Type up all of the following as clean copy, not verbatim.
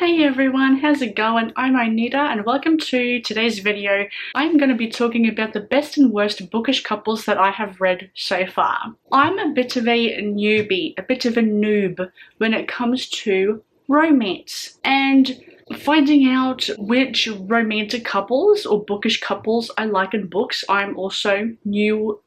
Hey everyone, how's it going? I'm Anita and welcome to today's video. I'm going to be talking about the best and worst bookish couples that I have read so far. I'm a bit of a newbie, a bit of a noob when it comes to romance and finding out which romantic couples or bookish couples I like in books. I'm also new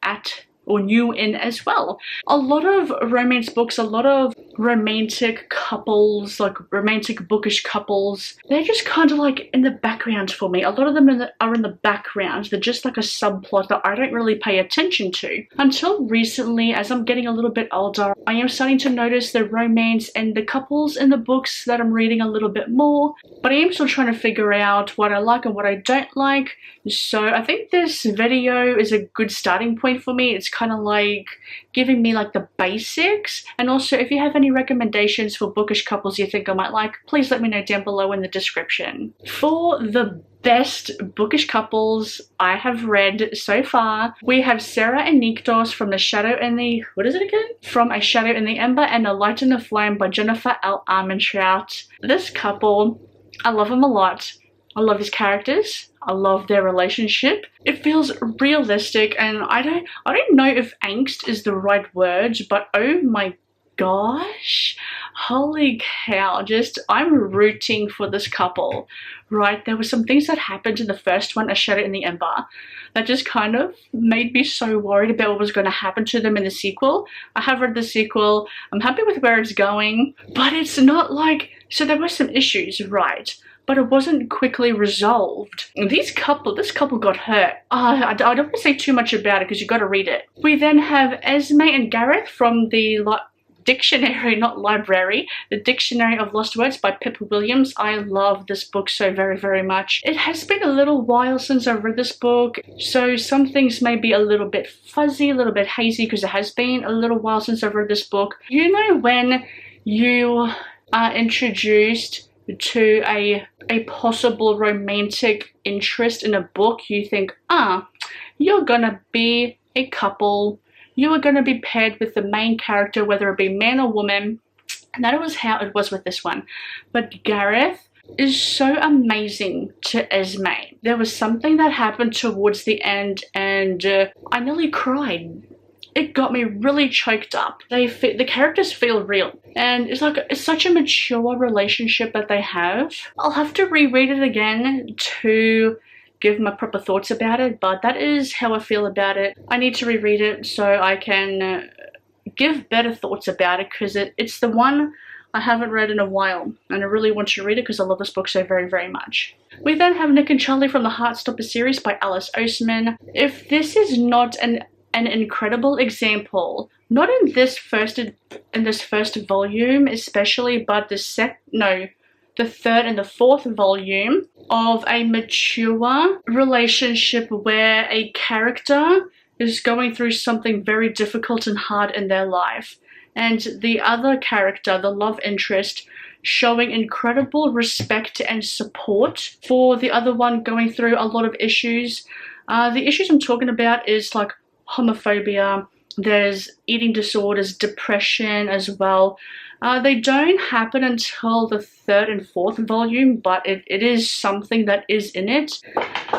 in as well. A lot of romance books, a lot of romantic couples, like romantic bookish couples, they're just kind of like in the background for me. A lot of them are in the background. They're just like a subplot that I don't really pay attention to. Until recently, as I'm getting a little bit older, I am starting to notice the romance and the couples in the books that I'm reading a little bit more, but I am still trying to figure out what I like and what I don't like. So I think this video is a good starting point for me. It's kind of like giving me like the basics, and also if you have any recommendations for bookish couples you think I might like, please let me know down below in the description. For the best bookish couples I have read so far, we have Sarah and Nikdos from The Shadow and the... what is it again? From A Shadow in the Ember and A Light in the Flame by Jennifer L. Armentrout. This couple, I love them a lot. I love his characters. I love their relationship. It feels realistic, and I don't know if angst is the right word, but oh my gosh, holy cow, I'm rooting for this couple, right? There were some things that happened in the first one, A Shadow in the Ember, that just kind of made me so worried about what was going to happen to them in the sequel. I have read the sequel. I'm happy with where it's going, but it's not like... so there were some issues, right? But it wasn't quickly resolved. This couple got hurt. I don't want to say too much about it because you got to read it. We then have Esme and Gareth from the dictionary, not library, the Dictionary of Lost Words by Pippa Williams. I love this book so very, very much. It has been a little while since I've read this book, so some things may be a little bit fuzzy, a little bit hazy because it has been a little while since I've read this book. You know when you are introduced to a possible romantic interest in a book, you think, you're gonna be a couple, you are gonna be paired with the main character, whether it be man or woman, and that was how it was with this one. But Gareth is so amazing to Esme. There was something that happened towards the end and I nearly cried. It got me really choked up. The characters feel real, and it's such a mature relationship that they have. I'll have to reread it again to give my proper thoughts about it, but that is how I feel about it. I need to reread it so I can give better thoughts about it, because it's the one I haven't read in a while, and I really want to read it because I love this book so very, very much. We then have Nick and Charlie from the Heartstopper series by Alice Oseman. If this is not an incredible example, not in this first volume especially, but the third and the fourth volume of a mature relationship where a character is going through something very difficult and hard in their life, and the other character, the love interest, showing incredible respect and support for the other one going through a lot of issues. The issues I'm talking about is like homophobia, there's eating disorders, depression as well. They don't happen until the third and fourth volume, but it is something that is in it.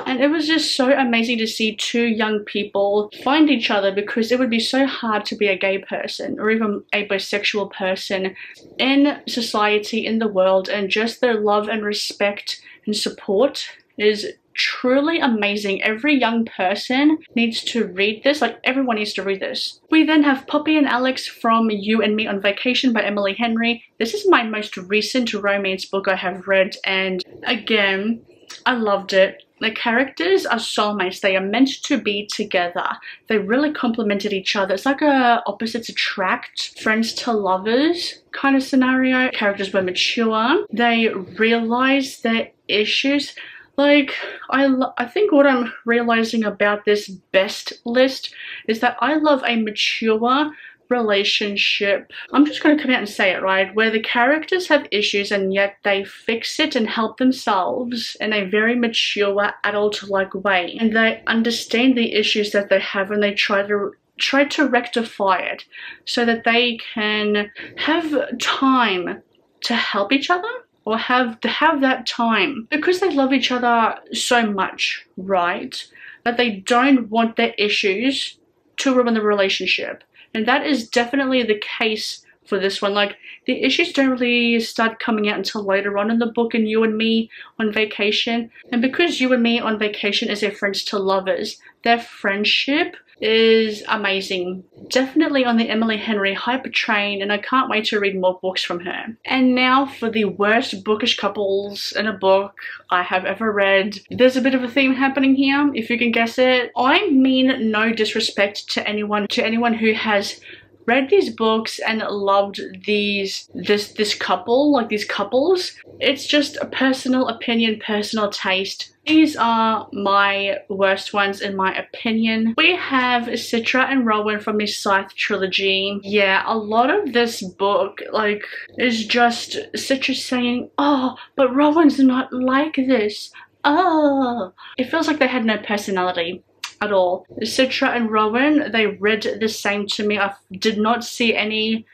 And it was just so amazing to see two young people find each other, because it would be so hard to be a gay person or even a bisexual person in society, in the world, and just their love and respect and support is truly amazing. Every young person needs to read this. Like, everyone needs to read this. We then have Poppy and Alex from You and Me on Vacation by Emily Henry. This is my most recent romance book I have read, and again, I loved it. The characters are soulmates. They are meant to be together. They really complemented each other. It's like a opposites attract, friends to lovers kind of scenario. Characters were mature. They realized their issues. Like, I think what I'm realizing about this best list is that I love a mature relationship. I'm just going to come out and say it, right? Where the characters have issues and yet they fix it and help themselves in a very mature, adult-like way. And they understand the issues that they have and they try to rectify it so that they can have time to help each other or have that time, because they love each other so much, right, that they don't want their issues to ruin the relationship. And that is definitely the case for this one. Like, the issues don't really start coming out until later on in the book in You and Me on Vacation. And because You and Me on Vacation is a friends to lovers, their friendship is amazing. Definitely on the Emily Henry hype train, and I can't wait to read more books from her. And now for the worst bookish couples in a book I have ever read. There's a bit of a theme happening here, if you can guess it. I mean no disrespect to anyone who has read these books and loved this couple, like these couples. It's just a personal opinion, personal taste. These are my worst ones in my opinion. We have Citra and Rowan from the Scythe trilogy. Yeah, a lot of this book, like, is just Citra saying, oh, but Rowan's not like this. Oh. It feels like they had no personality at all. Citra and Rowan, they read the same to me. I did not see any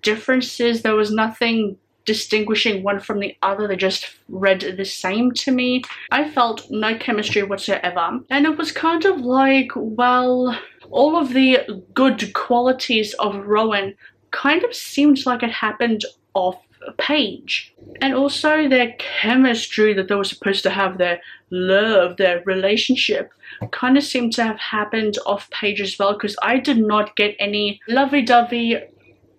differences. There was nothing distinguishing one from the other. They just read the same to me. I felt no chemistry whatsoever. And it was kind of like, well, all of the good qualities of Rowan kind of seemed like it happened off page. And also their chemistry that they were supposed to have, their love, their relationship, kind of seemed to have happened off page as well, because I did not get any lovey-dovey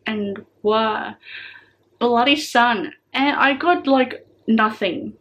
and bloody sun. And I got like nothing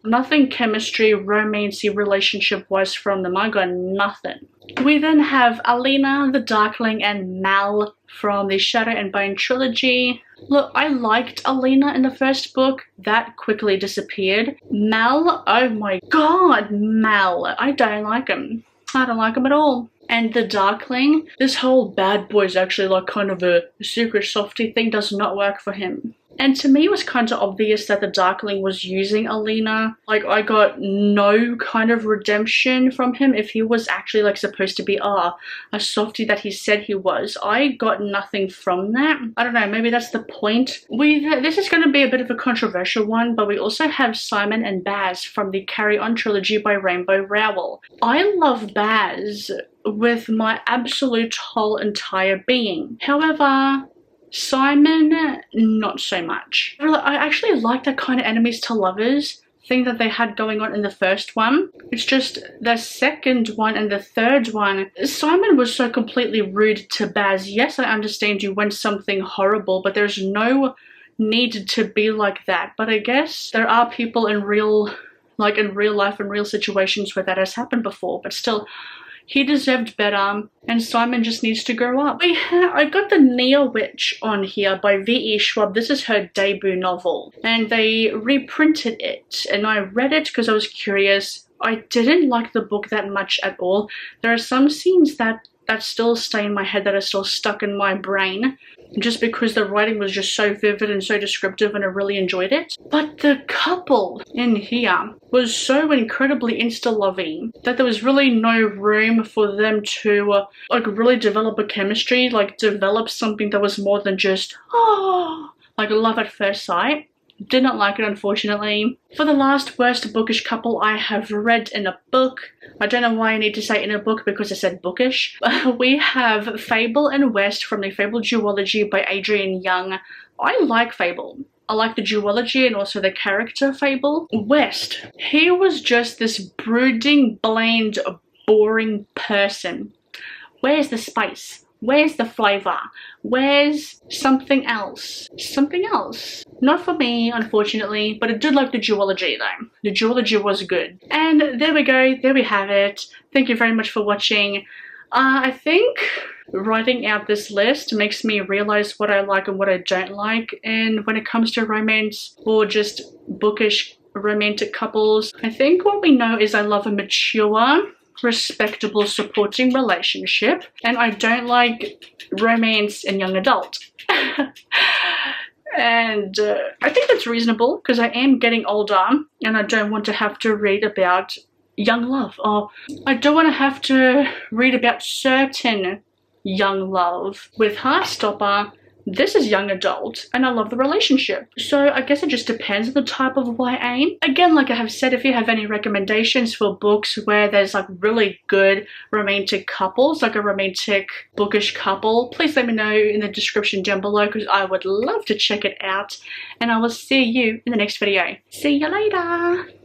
chemistry, romancy, relationship wise from them. I got nothing. We then have Alina, the Darkling, and Mal from the Shadow and Bone trilogy. Look, I liked Alina in the first book. That quickly disappeared. Mal, oh my god, Mal. I don't like him. I don't like him at all. And the Darkling, this whole bad boy is actually like kind of a secret softie thing, does not work for him. And to me, it was kind of obvious that the Darkling was using Alina. Like, I got no kind of redemption from him if he was actually like supposed to be a softie that he said he was. I got nothing from that. I don't know, maybe that's the point. This is going to be a bit of a controversial one, but we also have Simon and Baz from the Carry On trilogy by Rainbow Rowell. I love Baz with my absolute whole entire being. However, Simon, not so much. I actually like that kind of enemies to lovers thing that they had going on in the first one. It's just the second one and the third one, Simon was so completely rude to Baz. Yes, I understand you want something horrible, but there's no need to be like that. But I guess there are people in real life and real situations where that has happened before, but still, he deserved better, and Simon just needs to grow up. I got the Neo Witch on here by V.E. Schwab. This is her debut novel, and they reprinted it, and I read it because I was curious. I didn't like the book that much at all. There are some scenes that still stay in my head, that are still stuck in my brain, just because the writing was just so vivid and so descriptive, and I really enjoyed it. But the couple in here was so incredibly insta-loving that there was really no room for them to like really develop a chemistry, like develop something that was more than just like love at first sight. Did not like it, unfortunately. For the last worst bookish couple I have read in a book, I don't know why I need to say in a book because I said bookish, we have Fable and West from the Fable duology by Adrian Young. I like Fable. I like the duology and also the character Fable. West, he was just this brooding, bland, boring person. Where's the spice? Where's the flavor? Where's something else? Something else. Not for me, unfortunately, but I did like the duology though. The duology was good. And there we go, there we have it. Thank you very much for watching. I think writing out this list makes me realize what I like and what I don't like. And when it comes to romance or just bookish romantic couples, I think what we know is I love a mature, respectable, supporting relationship, and I don't like romance in young adult. And I think that's reasonable because I am getting older and I don't want to have to read about young love, or I don't want to have to read about certain young love. With Heartstopper, This is young adult, and I love the relationship. So I guess it just depends on the type of YA. Again, like I have said, if you have any recommendations for books where there's like really good romantic couples, like a romantic bookish couple, please let me know in the description down below because I would love to check it out. And I will see you in the next video. See you later!